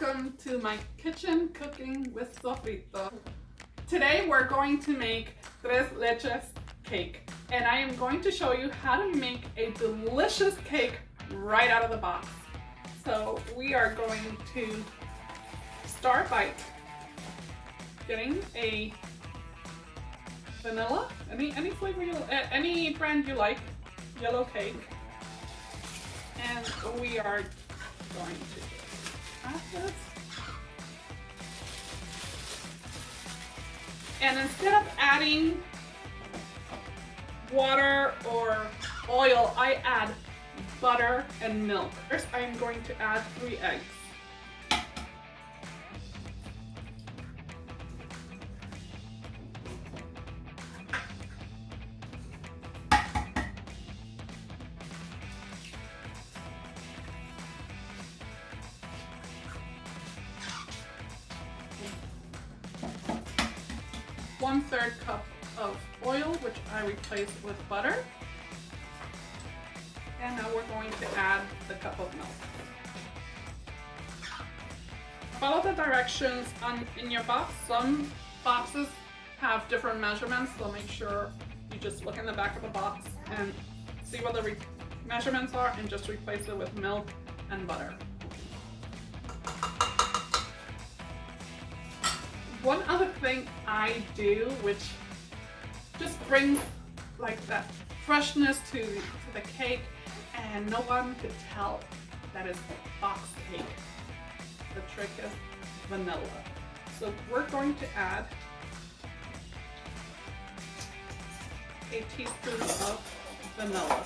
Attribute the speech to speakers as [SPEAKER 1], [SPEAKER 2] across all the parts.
[SPEAKER 1] welcome to my kitchen cooking with Sofrito. Today we're going to make Tres Leche Cake, and I am going to show you how to make a delicious cake right out of the box. So we are going to start by getting a vanilla, any flavor any brand you like, yellow cake, and we are going to add this. And instead of adding water or oil, I add butter and milk. First, I am going to add 3 eggs. One-third cup of oil, which I replaced with butter. And now we're going to add the cup of milk. Follow the directions in your box. Some boxes have different measurements, so make sure you just look in the back of the box and see what the measurements are and just replace it with milk and butter. One other thing I do, which just brings like that freshness to the cake, and no one could tell that it's box cake. The trick is vanilla. So we're going to add a teaspoon of vanilla.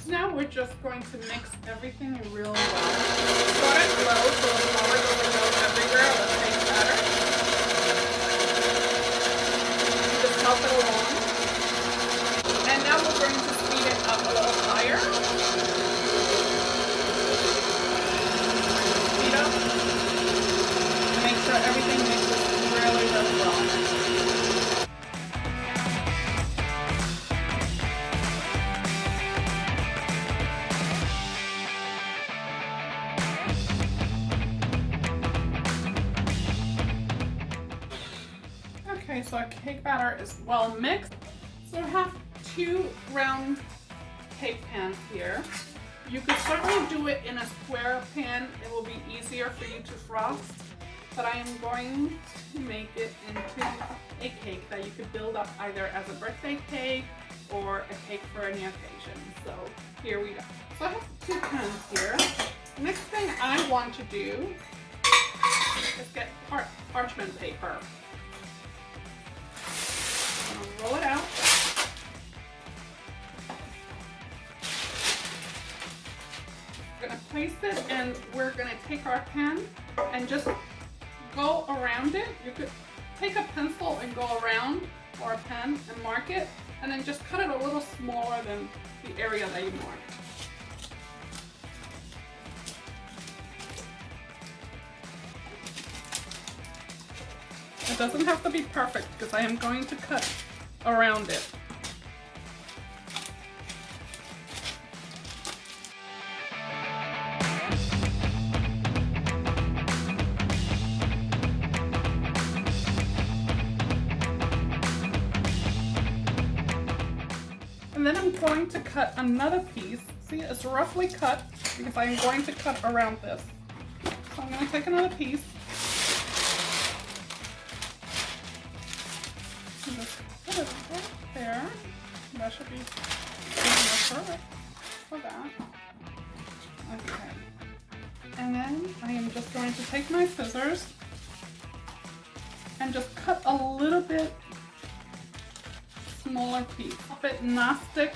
[SPEAKER 1] So now we're just going to mix everything real well. Start it low so the water doesn't go everywhere on the cake batter. Just help it along. And now we're going to speed it up a little higher. Speed up. And make sure everything mixes really, really well. Okay, so our cake batter is well mixed. So I have 2 round cake pans here. You could certainly do it in a square pan. It will be easier for you to frost. But I am going to make it into a cake that you could build up either as a birthday cake or a cake for any occasion. So here we go. So I have 2 pans here. Next thing I want to do is get parchment paper. I'm gonna roll it out. We're gonna place it, and we're gonna take our pen and just go around it. You could take a pencil and go around, or a pen, and mark it, and then just cut it a little smaller than the area that you marked. It doesn't have to be perfect because I am going to cut around it. And then I'm going to cut another piece. See, it's roughly cut because I'm going to cut around this. So I'm going to take another piece. Just put it right there. That should be perfect for that. Okay. And then I am just going to take my scissors and just cut a little bit smaller piece. Help it not stick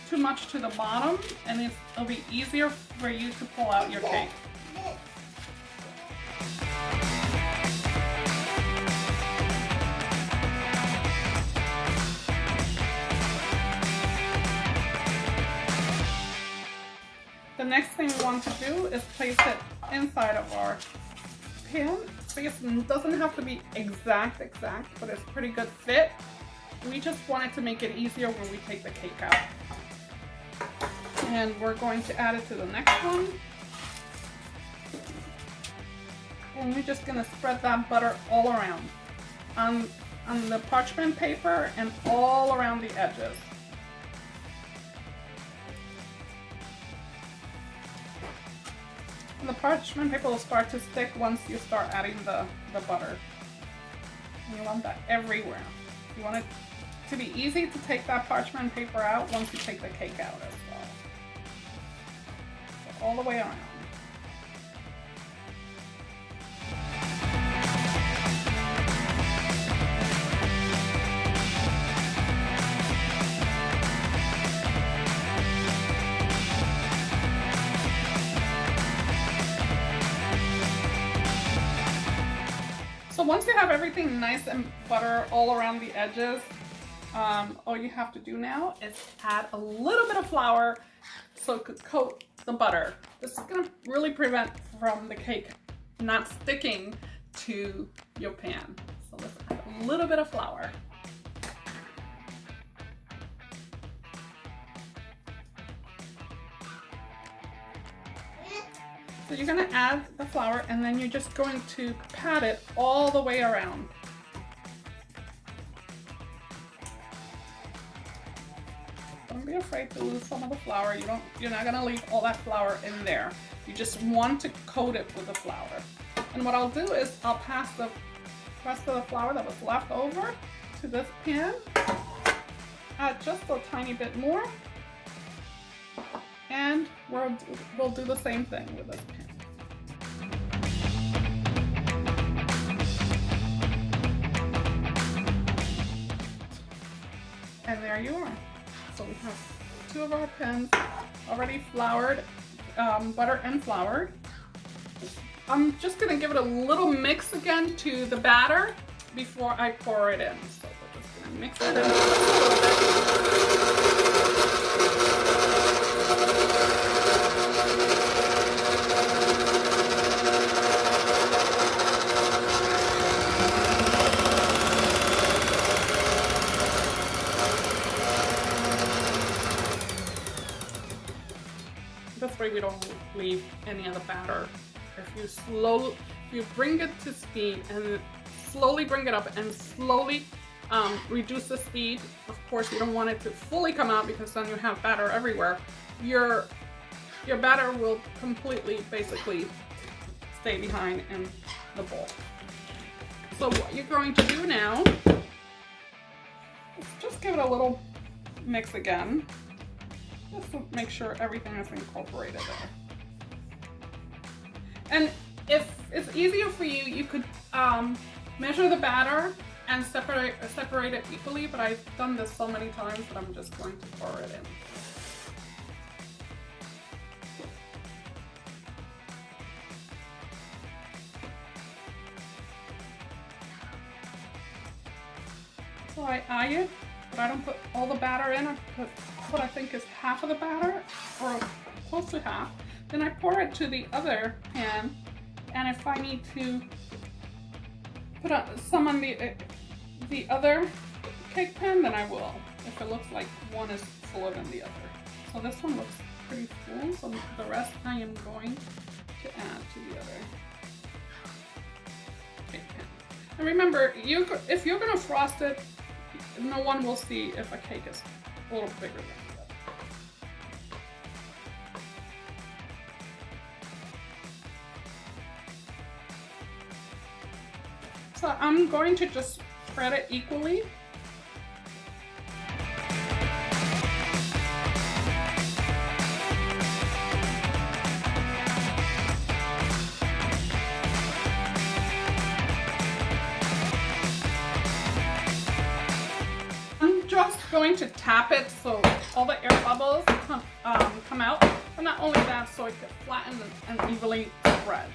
[SPEAKER 1] too much to the bottom, and it'll be easier for you to pull out your cake. The next thing we want to do is place it inside of our pan. It doesn't have to be exact, but it's a pretty good fit. We just wanted to make it easier when we take the cake out. And we're going to add it to the next one. And you're just gonna spread that butter all around on the parchment paper and all around the edges. And the parchment paper will start to stick once you start adding the butter. And you want that everywhere. You want it to be easy to take that parchment paper out once you take the cake out as well. So all the way around. So once you have everything nice and butter all around the edges, all you have to do now is add a little bit of flour so it could coat the butter. This is going to really prevent from the cake not sticking to your pan. So let's add a little bit of flour. So you're going to add the flour and then you're just going to pat it all the way around. Don't be afraid to lose some of the flour. You're not going to leave all that flour in there. You just want to coat it with the flour. And what I'll do is I'll pass the rest of the flour that was left over to this pan. Add just a tiny bit more. And we'll do the same thing with this pan. And there you are. So we have two of our pans already floured, butter and floured. I'm just gonna give it a little mix again to the batter before I pour it in. So we're just gonna mix it in a little bit. This way we don't leave any of the batter. If you bring it to speed and slowly bring it up and slowly reduce the speed, of course you don't want it to fully come out because then you have batter everywhere. Your batter will completely basically stay behind in the bowl. So what you're going to do now is just give it a little mix again. Just to make sure everything is incorporated there. And if it's easier for you, you could measure the batter and separate it equally, but I've done this so many times that I'm just going to pour it in. So I eye it, but I don't put all the batter in. I put what I think is half of the batter, or close to half. Then I pour it to the other pan, and if I need to put some on the other cake pan, then I will, if it looks like one is fuller than the other. So this one looks pretty full, so the rest I am going to add to the other cake pan. And remember, if you're going to frost it, no one will see if a cake is a little bigger than the other. So I'm going to just spread it equally. Just going to tap it so all the air bubbles come out, but not only that, so it can flatten and evenly spread.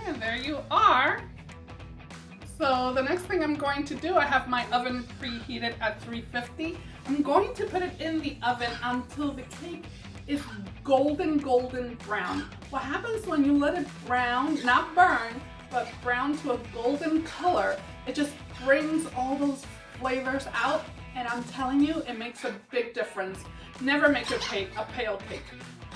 [SPEAKER 1] And there you are. So the next thing I'm going to do, I have my oven preheated at 350. I'm going to put it in the oven until the cake is golden brown. What happens when you let it brown, not burn, but brown to a golden color, it just brings all those flavors out, and I'm telling you, it makes a big difference. Never make your cake a pale cake.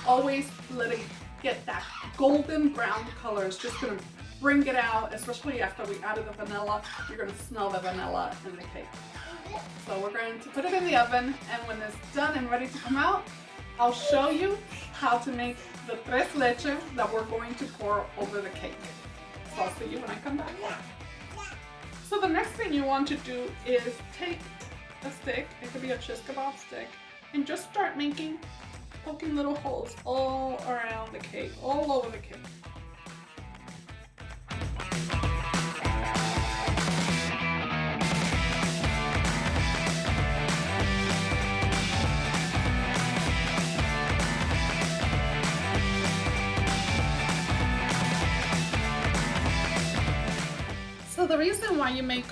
[SPEAKER 1] Always let it get that golden brown color. It's just gonna bring it out, especially after we added the vanilla. You're gonna smell the vanilla in the cake. So we're going to put it in the oven, and when it's done and ready to come out, I'll show you how to make the tres leche that we're going to pour over the cake. So I'll see you when I come back. So the next thing you want to do is take a stick, it could be a cheese kebab stick, and just start poking little holes all around the cake, all over the cake. So the reason why you make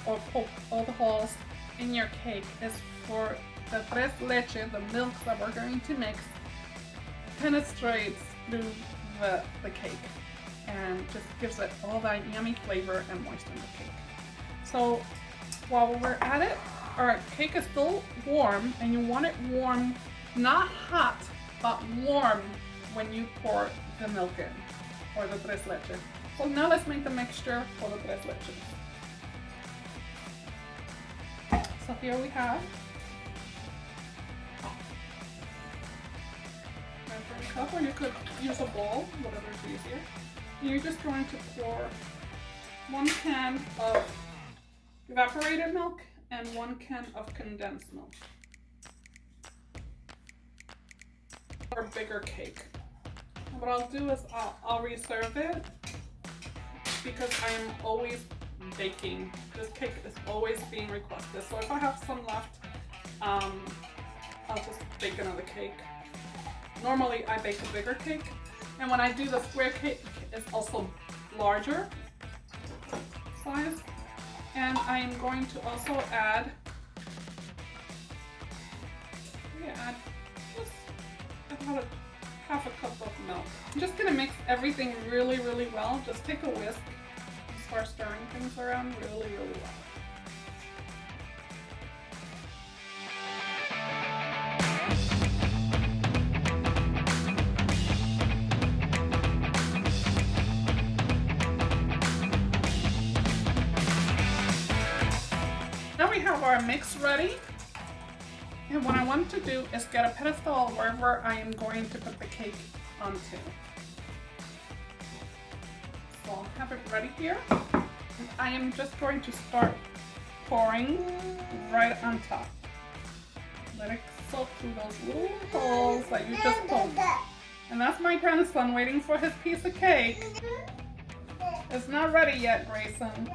[SPEAKER 1] or poke all the holes in your cake is for the tres leche, the milk that we're going to mix, penetrates through the cake and just gives it all that yummy flavor and moisten the cake. So while we're at it, our cake is still warm, and you want it warm, not hot, but warm when you pour the milk in, or the tres leche. So now let's make the mixture for the tres leches. So here we have measuring cup, or you could use a bowl, whatever is easier. And you're just going to pour 1 can of evaporated milk and 1 can of condensed milk. For a bigger cake. And what I'll do is I'll reserve it, because I am always baking. This cake is always being requested. So if I have some left, I'll just bake another cake. Normally I bake a bigger cake, and when I do the square cake, it's also larger size. And I am going to also add just about half a cup of milk. I'm just gonna mix everything really well. Just take a whisk and start stirring things around really well. Now we have our mix ready. And what I want to do is get a pedestal wherever I am going to put the cake onto. So I'll have it ready here. And I am just going to start pouring right on top. Let it soak through those little holes that you just poked. And that's my grandson waiting for his piece of cake. It's not ready yet, Grayson.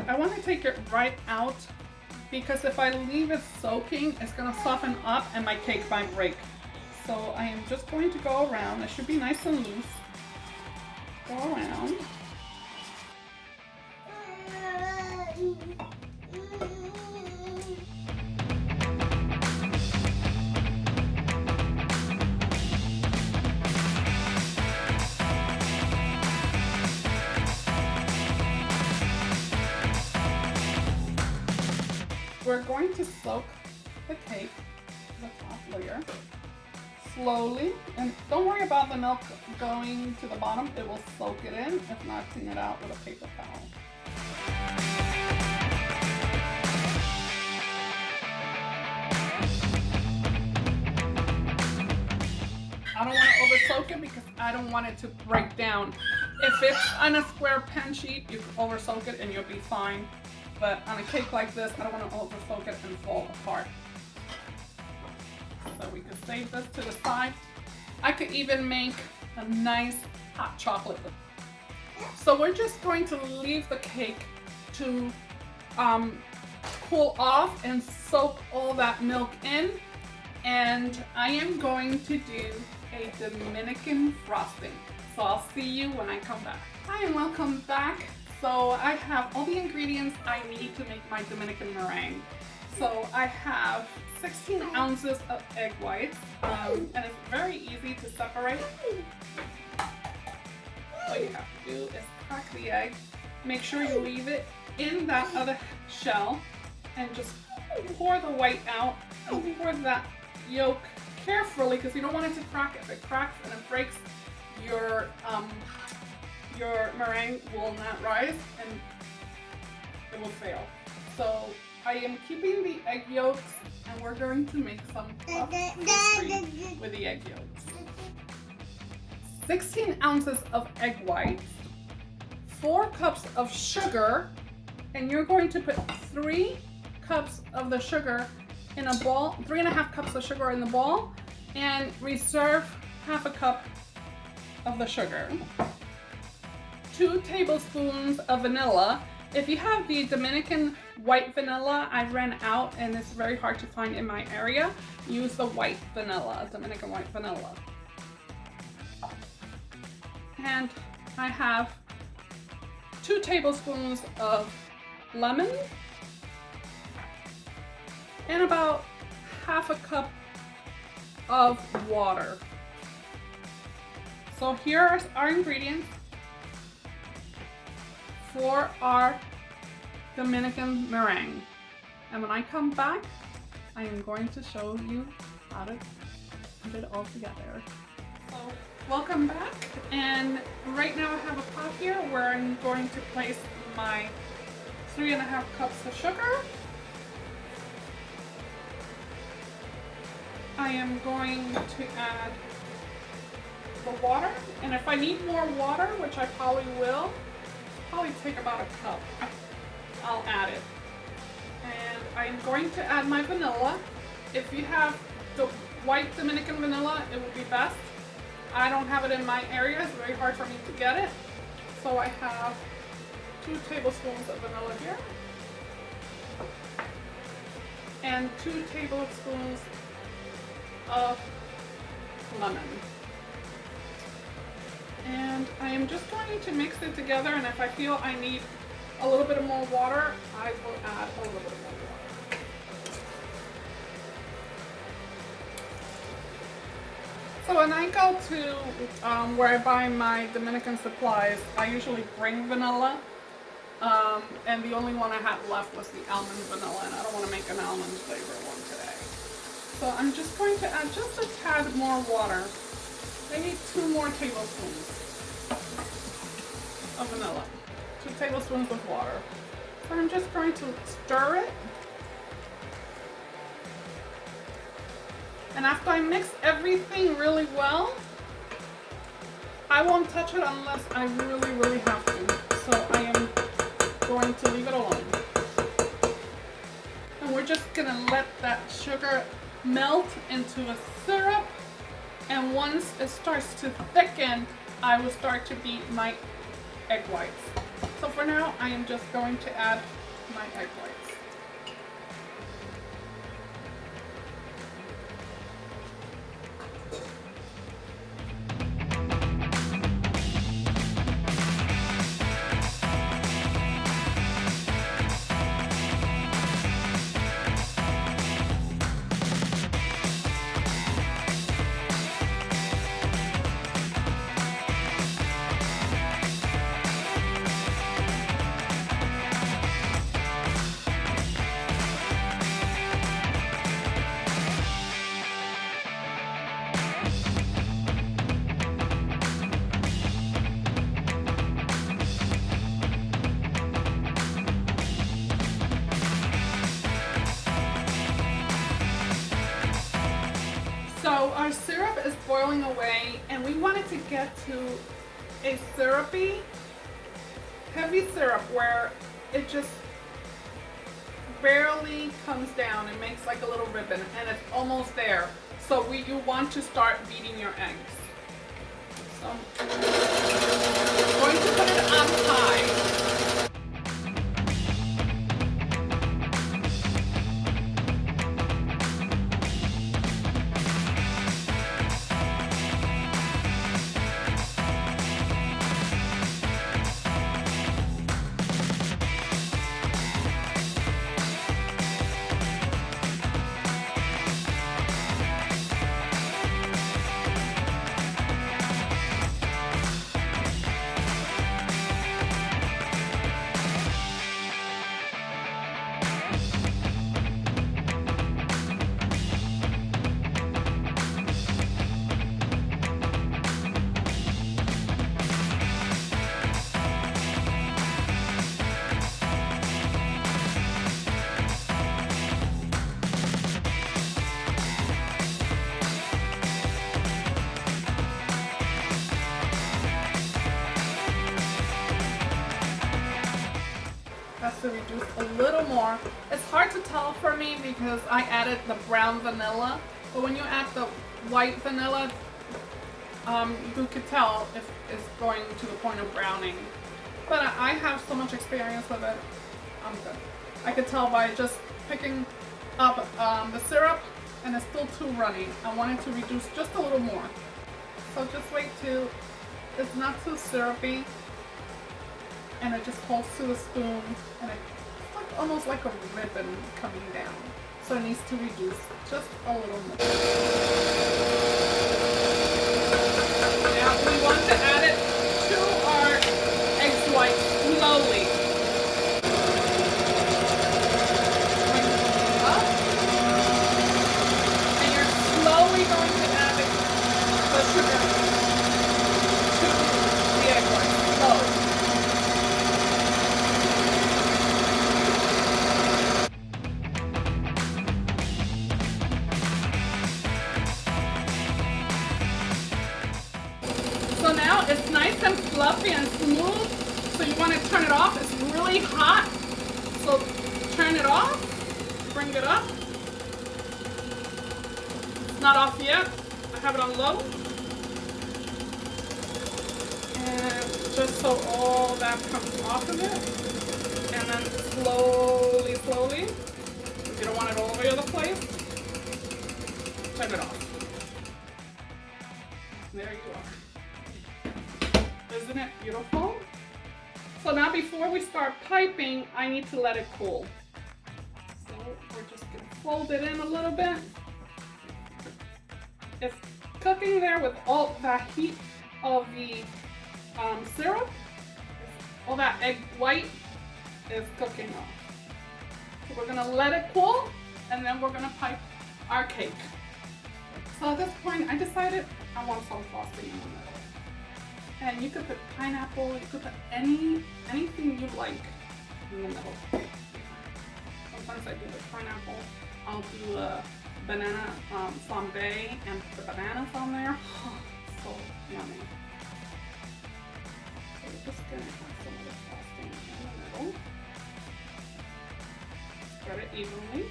[SPEAKER 1] I want to take it right out, because if I leave it soaking, it's going to soften up and my cake might break. So I am just going to go around. It should be nice and loose. Go around. We're going to soak the cake, the top layer, slowly, and don't worry about the milk going to the bottom. It will soak it in. If not, clean it out with a paper towel. I don't want to over soak it because I don't want it to break down. If it's on a square pan sheet, you can over soak it and you'll be fine. But on a cake like this, I don't want to over soak it and fall apart. So we could save this to the side. I could even make a nice hot chocolate. So we're just going to leave the cake to cool off and soak all that milk in. And I am going to do a Dominican frosting. So I'll see you when I come back. Hi and welcome back. So I have all the ingredients I need to make my Dominican meringue. So I have 16 ounces of egg whites, and it's very easy to separate. All you have to do is crack the egg. Make sure you leave it in that other shell and just pour the white out and pour that yolk carefully because you don't want it to crack. If it cracks and it breaks, your meringue will not rise and it will fail. So I am keeping the egg yolks and we're going to make some puff pastry with the egg yolks. 16 ounces of egg whites, 4 cups of sugar, and you're going to put 3 cups of the sugar in a bowl, 3.5 cups of sugar in the bowl, and reserve half a cup of the sugar. 2 tablespoons of vanilla. If you have the Dominican white vanilla, I ran out and it's very hard to find in my area. Use the white vanilla, Dominican white vanilla. And I have 2 tablespoons of lemon and about half a cup of water. So here are our ingredients for our Dominican meringue. And when I come back, I am going to show you how to put it all together. So welcome back. And right now I have a pot here where I'm going to place my 3.5 cups of sugar. I am going to add the water, and if I need more water, which I probably will, probably take about a cup, I'll add it. And I'm going to add my vanilla. If you have the white Dominican vanilla, it would be best. I don't have it in my area, it's very hard for me to get it. So I have 2 tablespoons of vanilla here, and 2 tablespoons of lemon. And I am just going to mix it together, and if I feel I need a little bit more water, I will add a little bit more water. So when I go to where I buy my Dominican supplies, I usually bring vanilla, and the only one I had left was the almond vanilla, and I don't want to make an almond flavor one today. So I'm just going to add just a tad more water, maybe 2 more tablespoons of vanilla, 2 tablespoons of water. So I'm just going to stir it. And after I mix everything really well, I won't touch it unless I really have to. So I am going to leave it alone. And we're just gonna let that sugar melt into a syrup, and once it starts to thicken, I will start to beat my egg whites. So for now, I am just going to add my egg whites. So our syrup is boiling away, and we want it to get to a syrupy, heavy syrup where it just barely comes down and makes like a little ribbon, and it's almost there. So you want to start beating your eggs. So I'm going to put it on high. has to reduce a little more. It's hard to tell for me because I added the brown vanilla, but when you add the white vanilla, you could tell if it's going to the point of browning. But I have so much experience with it, I'm good. I could tell by just picking up the syrup, and it's still too runny. I wanted to reduce just a little more. So just wait till it's not too syrupy, and it just holds to the spoon, and it's like almost like a ribbon coming down. So it needs to reduce just a little more. Now we want to add it to our egg white slowly. Bring it up, and you're slowly going to add the sugar to the egg white. Slowly. So now it's nice and fluffy and smooth. So you want to turn it off. It's really hot. So turn it off. Bring it up. It's not off yet. I have it on low. And just so all that comes off of it. And then slowly, slowly. If you don't want it all over the place, turn it off. There you are. Isn't it beautiful? So now before we start piping, I need to let it cool. So we're just gonna fold it in a little bit. It's cooking there with all that heat of the syrup. All that egg white is cooking off. So we're gonna let it cool, and then we're gonna pipe our cake. So at this point, I decided I want some frosting in the middle. And you could put pineapple, you could put anything you like in the middle. Sometimes I do the pineapple. I'll do a banana flambe and put the bananas on there. Oh, so yummy. So we're just gonna have some of the frosting in the middle. Spread it evenly.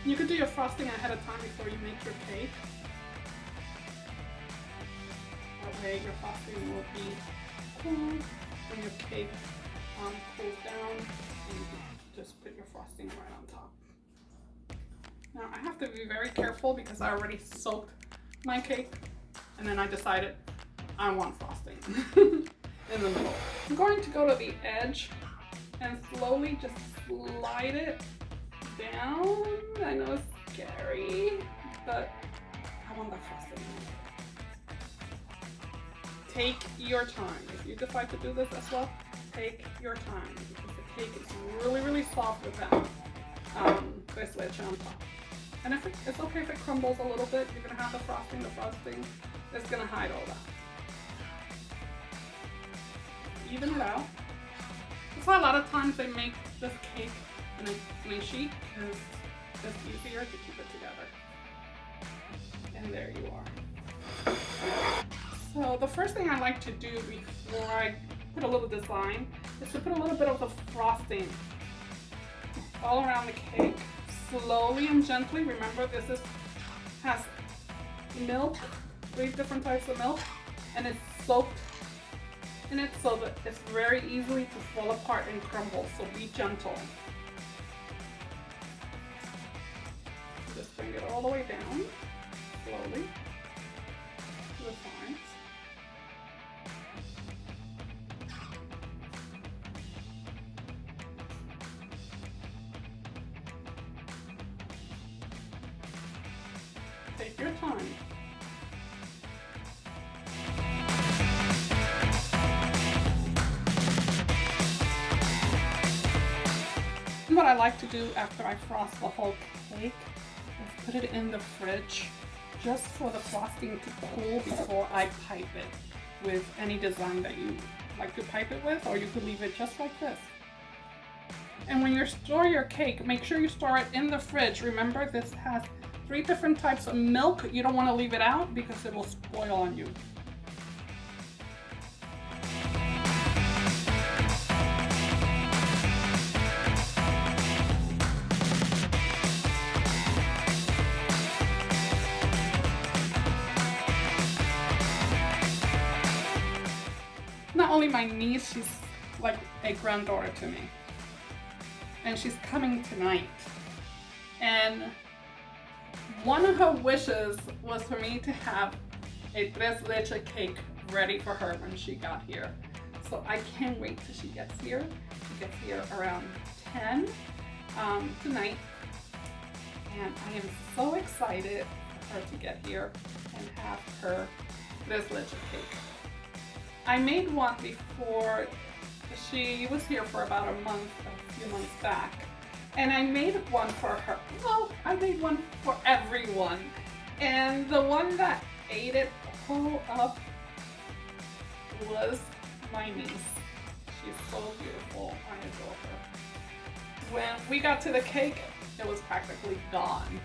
[SPEAKER 1] You could do your frosting ahead of time before you make your cake. That way your frosting will be cool when your cake cools down, and you can just put your frosting right on top. Now I have to be very careful because I already soaked my cake, and then I decided I want frosting in the middle. I'm going to go to the edge and slowly just slide it down. I know it's scary, but I want that frosting. Take your time. If you decide to do this as well, take your time because the cake is really, really soft with that tres leche on top. And if it's okay if it crumbles a little bit, you're gonna have the frosting. The frosting is gonna hide all that. Even it out. That's why a lot of times they make this cake in a sheet because it's easier to keep it together. And there you are. So the first thing I like to do before I put a little design is to put a little bit of the frosting all around the cake, slowly and gently. Remember, this has milk, 3 different types of milk, and it's soaked in it so that it's very easily to fall apart and crumble. So be gentle. Just bring it all the way down, slowly, to the sides. Take your time. What I like to do after I frost the whole cake is put it in the fridge just for the frosting to cool before I pipe it with any design that you like to pipe it with, or you could leave it just like this. And when you store your cake, make sure you store it in the fridge. Remember, this has 3 different types of milk. You don't want to leave it out because it will spoil on you. Not only my niece, she's like a granddaughter to me. And she's coming tonight. And one of her wishes was for me to have a tres leche cake ready for her when she got here. So I can't wait till she gets here. She gets here around 10 tonight. And I am so excited for her to get here and have her tres leche cake. I made one before she was here for about a few months back. And I made one for her. Well, I made one for everyone. And the one that ate it all up was my niece. She's so beautiful. I adore her. When we got to the cake, it was practically gone.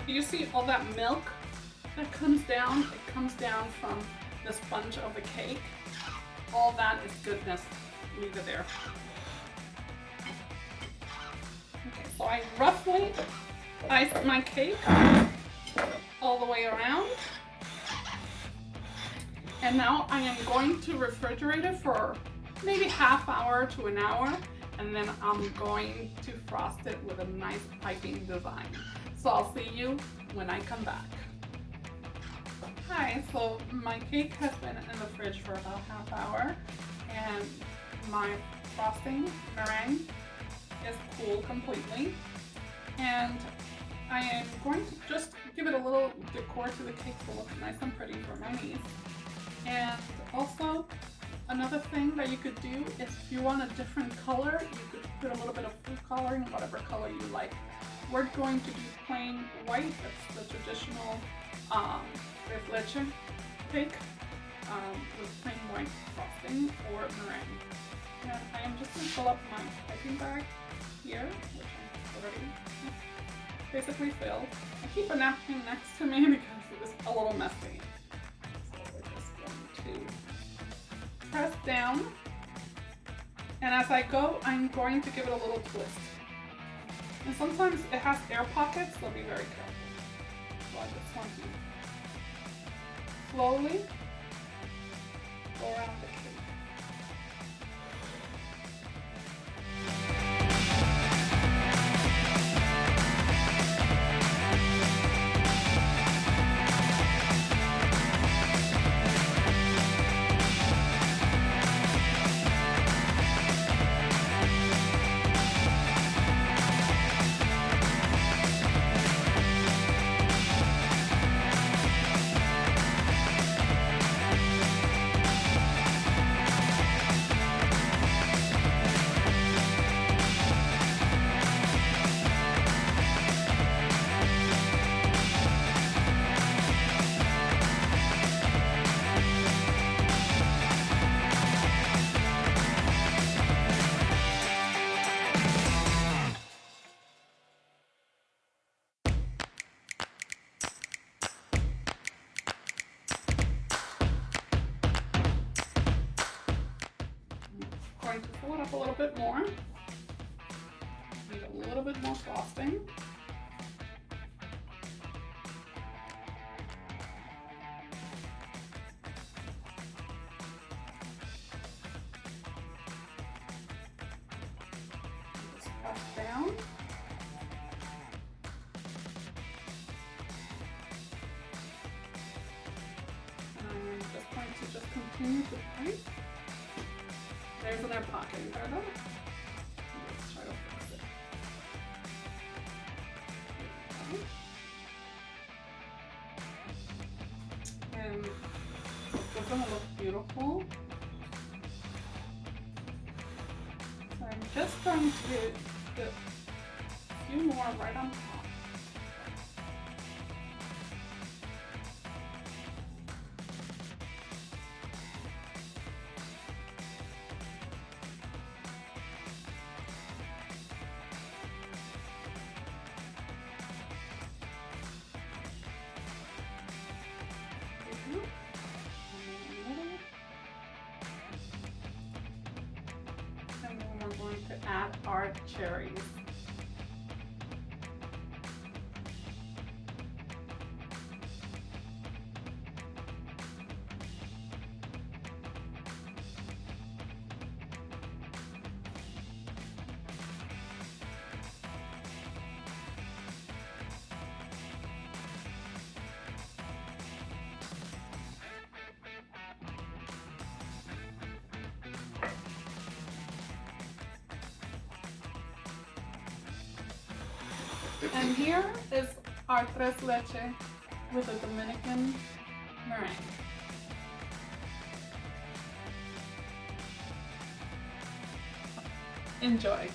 [SPEAKER 1] You see all that milk that comes down? It comes down from the sponge of the cake. All that is goodness. Leave it there. Okay, so I roughly iced my cake all the way around. And now I am going to refrigerate it for maybe half hour to an hour. And then I'm going to frost it with a nice piping design. So I'll see you when I come back. Hi, so my cake has been in the fridge for about half hour and my frosting meringue is cool completely. And I am going to just give it a little decor to the cake to look nice and pretty for my niece. And also, another thing that you could do is if you want a different color, you could put a little bit of food coloring, whatever color you like. We're going to do plain white, that's the traditional tres leche cake with plain white frosting or meringue. And I am just going to fill up my piping bag here, which I already basically filled. I keep a napkin next to me because it's a little messy. So we're just going to press down. And as I go, I'm going to give it a little twist. And sometimes it has air pockets, so be very careful. So I just want to slowly go around the cake. Going to fill it up a little bit more. Need a little bit more frosting. Just press down. And I'm just going to continue to pipe. There's an air pocket in there though. Let's try to fix it. And it's gonna look beautiful. So I'm just going to put a few more right on top. add our cherries. And here is our tres leche with a Dominican meringue. Enjoy.